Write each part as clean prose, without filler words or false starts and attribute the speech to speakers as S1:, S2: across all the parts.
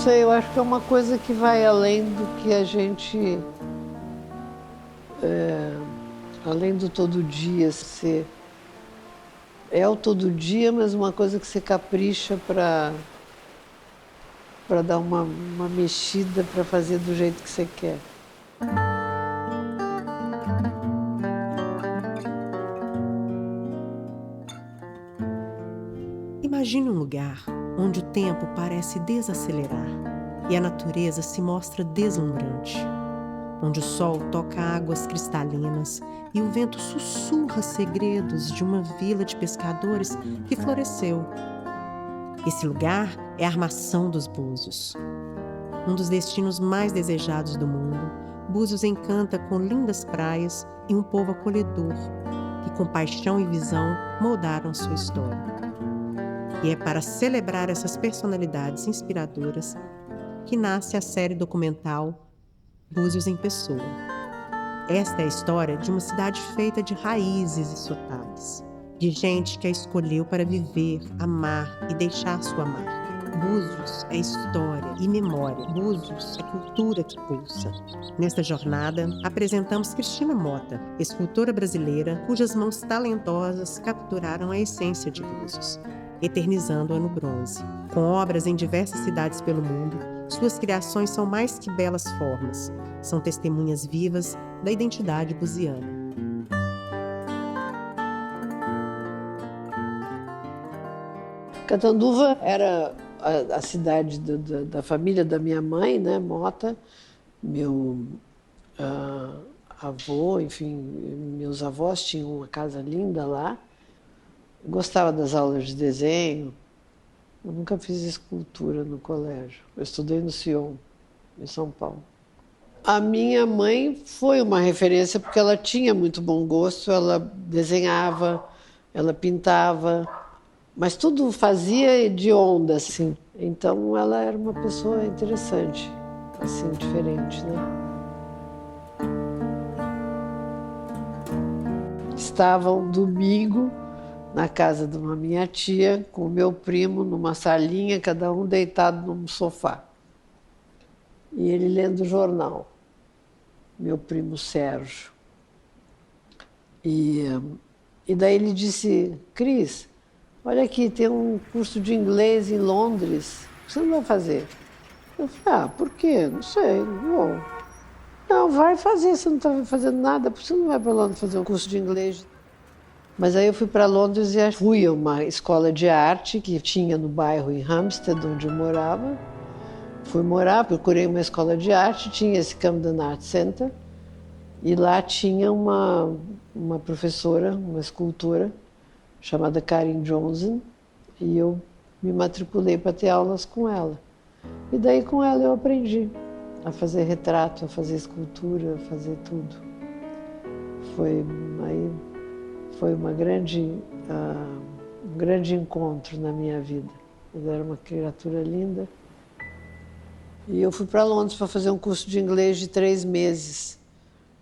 S1: sei, eu acho que é uma coisa que vai além do que a gente... além do todo dia ser... É o todo dia, mas uma coisa que você capricha para dar uma mexida, para fazer do jeito que você quer.
S2: Imagine um lugar onde o tempo parece desacelerar e a natureza se mostra deslumbrante, onde o sol toca águas cristalinas e o vento sussurra segredos de uma vila de pescadores que floresceu. Esse lugar é a Armação dos Búzios. Um dos destinos mais desejados do mundo, Búzios encanta com lindas praias e um povo acolhedor, que com paixão e visão moldaram sua história. E é para celebrar essas personalidades inspiradoras que nasce a série documental Búzios em Pessoa. Esta é a história de uma cidade feita de raízes e sotaques, de gente que a escolheu para viver, amar e deixar sua marca. Búzios é história e memória. Búzios é cultura que pulsa. Nesta jornada, apresentamos Cristina Mota, escultora brasileira cujas mãos talentosas capturaram a essência de Búzios, eternizando-a no bronze. Com obras em diversas cidades pelo mundo, suas criações são mais que belas formas, são testemunhas vivas da identidade buziana.
S1: Catanduva era a cidade da família da minha mãe, né, Mota, meu avô, enfim, meus avós tinham uma casa linda lá. Eu gostava das aulas de desenho. Eu nunca fiz escultura no colégio. Eu estudei no Sion, em São Paulo. A minha mãe foi uma referência porque ela tinha muito bom gosto, ela desenhava, ela pintava, mas tudo fazia de onda, assim. Então ela era uma pessoa interessante, assim, diferente, né? Estava um domingo na casa de uma minha tia, com o meu primo, numa salinha, cada um deitado num sofá. E ele lendo o jornal, meu primo Sérgio. E daí ele disse, Cris, olha aqui, tem um curso de inglês em Londres, o que você não vai fazer? Eu falei, por quê? Não sei, não vou. Não, vai fazer, você não está fazendo nada, por que você não vai para Londres fazer um curso de inglês? Mas aí eu fui para Londres e fui a uma escola de arte que tinha no bairro em Hampstead, onde eu morava. Fui morar, procurei uma escola de arte, tinha esse Camden Art Center, e lá tinha uma professora, uma escultora, chamada Karin Johnson, e eu me matriculei para ter aulas com ela. E daí com ela eu aprendi a fazer retrato, a fazer escultura, a fazer tudo. Foi um grande encontro na minha vida. Ela era uma criatura linda. E eu fui para Londres para fazer um curso de inglês de 3 meses.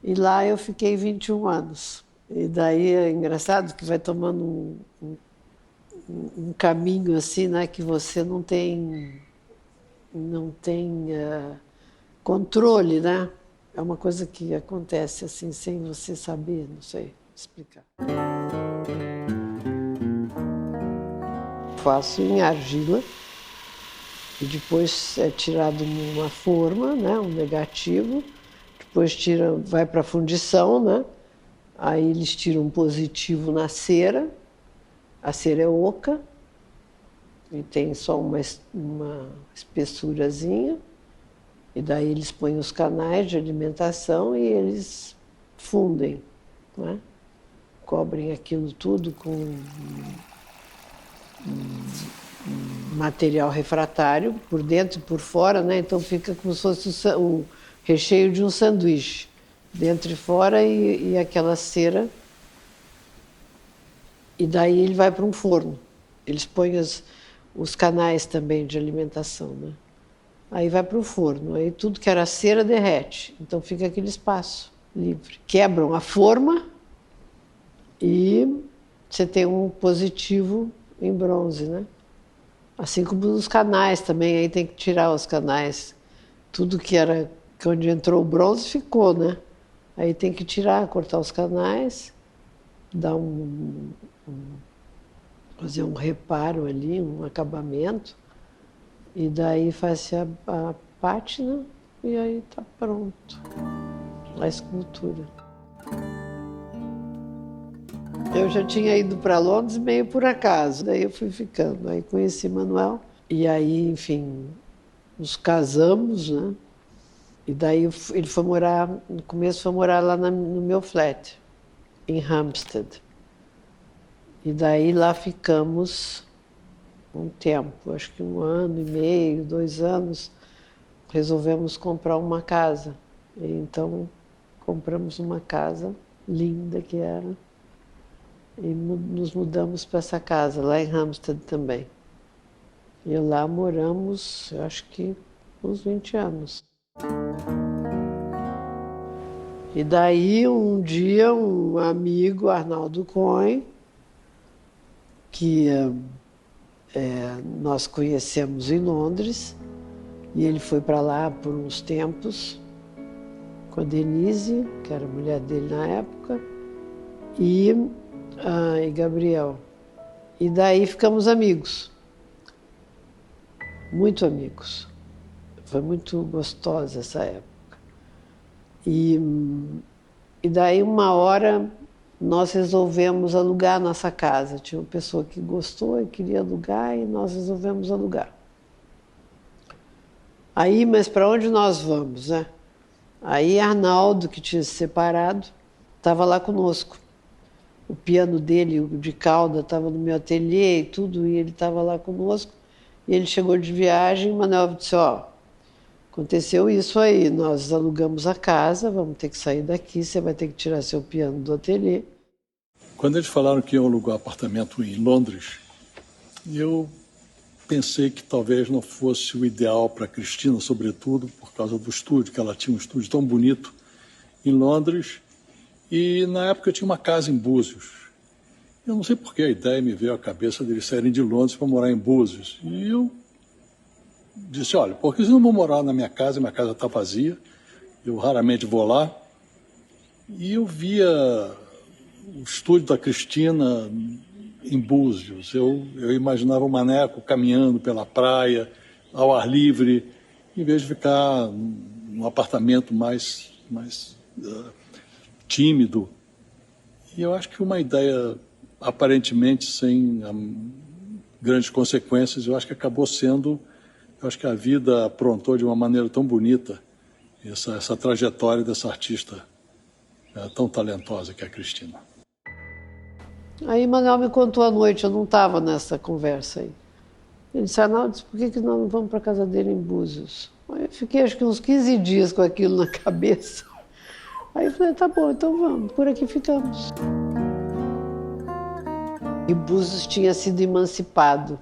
S1: E lá eu fiquei 21 anos. E daí é engraçado que vai tomando um caminho assim, né, que você não tem controle, né? É uma coisa que acontece assim sem você saber, não sei explicar. Faço em argila e depois é tirado uma forma, né, um negativo, depois vai para a fundição, né? Aí eles tiram um positivo na cera, a cera é oca e tem só uma espessurazinha, e daí eles põem os canais de alimentação e eles fundem, né? Cobrem aquilo tudo com material refratário, por dentro e por fora, né? Então fica como se fosse o recheio de um sanduíche, dentro e fora, e aquela cera. E daí ele vai para um forno. Eles põem os canais também de alimentação, né? Aí vai para o forno, aí tudo que era cera derrete, então fica aquele espaço livre. Quebram a forma e você tem um positivo em bronze, né? Assim como nos canais também, aí tem que tirar os canais. Tudo que era onde entrou o bronze ficou, né? Aí tem que tirar, cortar os canais, dar fazer um reparo ali, um acabamento, e daí faz a pátina e aí tá pronto a escultura. Eu já tinha ido para Londres meio por acaso, daí eu fui ficando. Aí conheci Manuel e aí, enfim, nos casamos, né? E daí ele foi morar, no começo foi morar lá no meu flat, em Hampstead. E daí lá ficamos um tempo, acho que 1 ano e meio, 2 anos, resolvemos comprar uma casa. E então compramos uma casa linda que era e nos mudamos para essa casa, lá em Hampstead também. E lá moramos, eu acho que uns 20 anos. E daí um dia um amigo, Arnaldo Cohen, que nós conhecemos em Londres, e ele foi para lá por uns tempos com a Denise, que era a mulher dele na época, e Gabriel. E daí ficamos amigos, muito amigos. Foi muito gostosa essa época. E daí uma hora nós resolvemos alugar a nossa casa. Tinha uma pessoa que gostou e queria alugar e nós resolvemos alugar. Aí, mas para onde nós vamos, né? Aí Arnaldo, que tinha se separado, estava lá conosco. O piano dele, o de cauda, estava no meu ateliê e tudo, e ele estava lá conosco. E ele chegou de viagem e Manuel disse, aconteceu isso aí, nós alugamos a casa, vamos ter que sair daqui, você vai ter que tirar seu piano do ateliê.
S3: Quando eles falaram que iam alugar apartamento em Londres, eu pensei que talvez não fosse o ideal para a Cristina, sobretudo por causa do estúdio, que ela tinha um estúdio tão bonito em Londres, e na época eu tinha uma casa em Búzios. Eu não sei por que a ideia me veio à cabeça deles saírem de Londres para morar em Búzios. E eu disse, olha, por que vocês não vão morar na minha casa está vazia, eu raramente vou lá. E eu via o estúdio da Cristina em Búzios. Eu imaginava o Maneco caminhando pela praia, ao ar livre, em vez de ficar num apartamento mais tímido. E eu acho que uma ideia aparentemente sem grandes consequências, eu acho que acabou sendo, eu acho que a vida aprontou de uma maneira tão bonita essa trajetória dessa artista tão talentosa que é a Cristina.
S1: Aí Manuel me contou à noite, eu não estava nessa conversa aí. Ele disse, Arnaldo, por que nós não vamos para a casa dele em Búzios? Aí eu fiquei acho que uns 15 dias com aquilo na cabeça. Aí eu falei, tá bom, então vamos, por aqui ficamos. E Búzios tinha sido emancipado.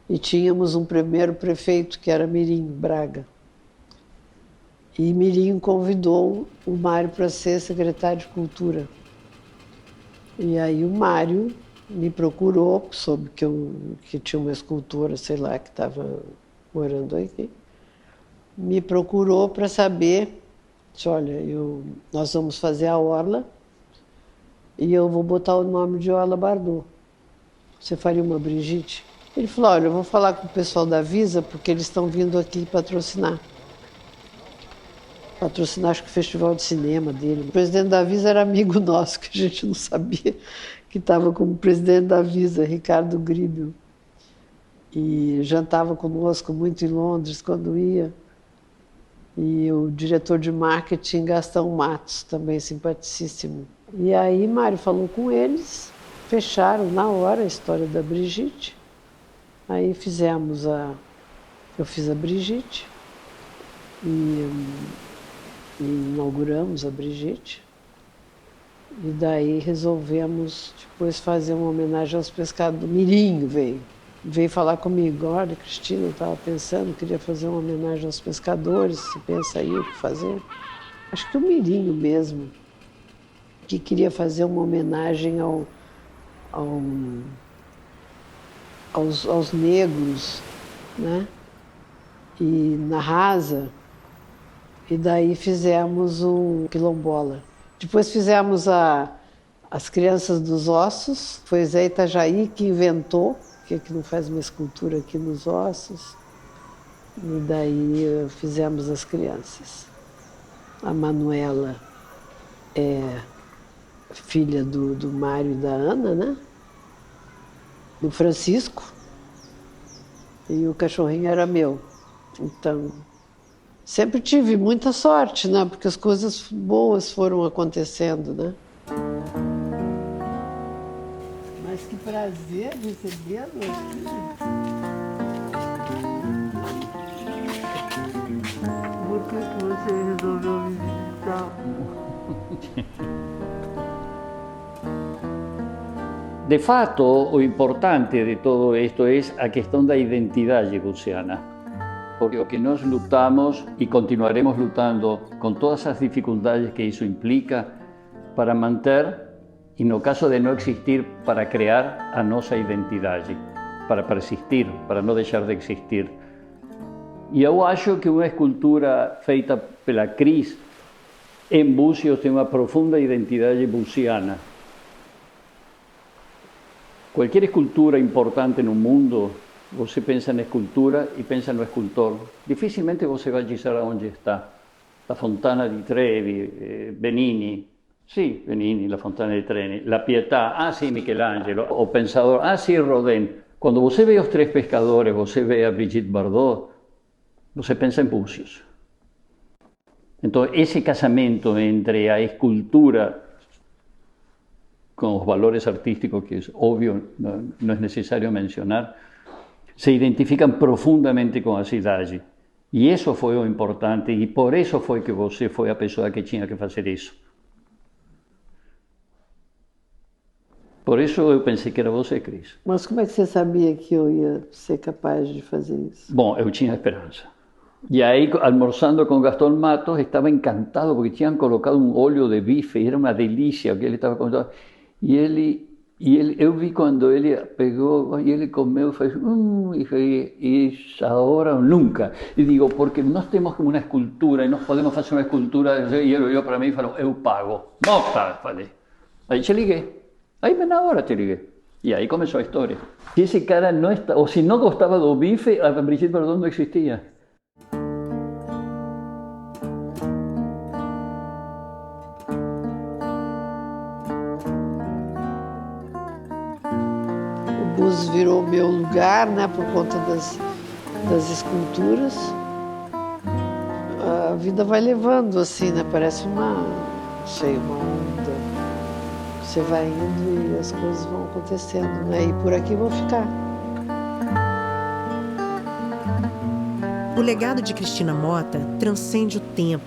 S1: E tínhamos um primeiro prefeito, que era Mirim Braga. E Mirim convidou o Mário para ser secretário de Cultura. E aí o Mário me procurou, soube que tinha uma escultora, sei lá, que estava morando aqui. Me procurou para saber, disse, olha, nós vamos fazer a orla e eu vou botar o nome de Orla Bardot. Você faria uma Brigitte? Ele falou, olha, eu vou falar com o pessoal da Visa, porque eles estão vindo aqui patrocinar. Acho que o festival de cinema dele. O presidente da Visa era amigo nosso, que a gente não sabia que estava como presidente da Visa, Ricardo Gribel. E jantava conosco muito em Londres quando ia. E o diretor de marketing, Gastão Matos, também simpaticíssimo. E aí Mário falou com eles, fecharam na hora a história da Brigitte. Aí eu fiz a Brigitte e inauguramos a Brigitte. E daí resolvemos depois fazer uma homenagem aos pescadores. Mirim veio falar comigo, olha, Cristina, eu estava pensando, queria fazer uma homenagem aos pescadores, você pensa aí o que fazer? Acho que o Mirinho mesmo, que queria fazer uma homenagem ao aos negros, né? E na Rasa, e daí fizemos um quilombola. Depois fizemos as Crianças dos Ossos, foi Zé Itajaí que inventou, que não faz uma escultura aqui nos ossos, e daí fizemos as crianças. A Manuela é filha do Mário e da Ana, né? Do Francisco, e o cachorrinho era meu. Então, sempre tive muita sorte, né? Porque as coisas boas foram acontecendo, né? Mas que prazer recebê-lo aqui. Por que você resolveu me visitar?
S4: De fato, o importante de todo esto es a questão da identidade buciana. Porque o que nós lutamos e continuaremos lutando com todas as dificuldades que isso implica para manter, e no caso de não existir, para criar a nossa identidade, para persistir, para não deixar de existir. E eu acho que uma escultura feita pela Cris em Búzios tem uma profunda identidade buciana. Qualquer escultura importante no mundo, você pensa na escultura e pensa no escultor. Dificilmente você vai dizer onde está. La Fontana di Trevi, Benini. Sì, Benini, La Fontana di Trevi. La Pietà, ah sì, Michelangelo. O Pensador, ah sì, Rodin. Quando você vê os Três Pescadores, você vê a Brigitte Bardot, você pensa em Búzios. Então, esse casamento entre a escultura con los valores artísticos, que es obvio, no es necesario mencionar, se identifican profundamente con a cidade. E isso foi o importante, e por isso foi que você foi a pessoa que tinha que fazer isso. Por isso eu pensei que era você, Cris.
S1: Mas como é que você sabia que eu ia ser capaz de fazer isso?
S4: Bom, eu tinha esperança. E aí, almorzando com Gastón Matos, estava encantado porque tinham colocado um óleo de bife, e era uma delícia o que ele estava contando. E eu vi quando ele pegou e ele comeu, fez, e agora ou nunca. E digo, porque nós temos como uma escultura e nós podemos fazer uma escultura. E ele olhou para mim e falou, eu pago. Nota, falei. Aí te liguei. Aí na hora te liguei. E aí começou a história. Se esse cara não está, ou se não gostava do bife, a Brigitte Bardot não existia.
S1: Búzios virou meu lugar, né, por conta das esculturas. A vida vai levando assim, né, parece uma onda. Você vai indo e as coisas vão acontecendo, né, e por aqui vão ficar.
S2: O legado de Cristina Mota transcende o tempo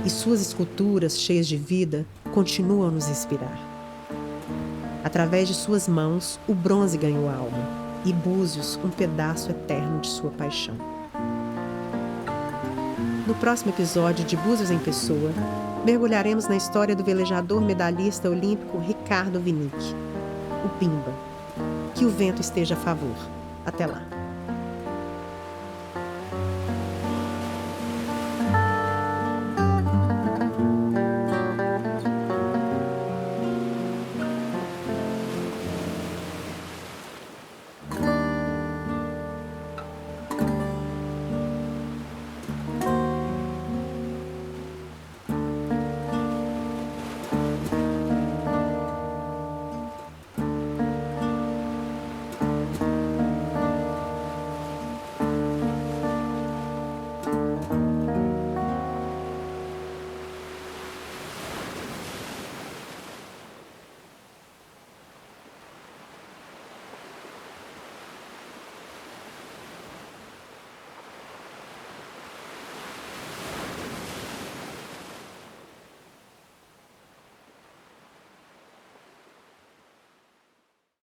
S2: e suas esculturas cheias de vida continuam a nos inspirar. Através de suas mãos, o bronze ganhou alma e Búzios um pedaço eterno de sua paixão. No próximo episódio de Búzios em Pessoa, mergulharemos na história do velejador medalhista olímpico Ricardo Winick, o Pimba. Que o vento esteja a favor. Até lá!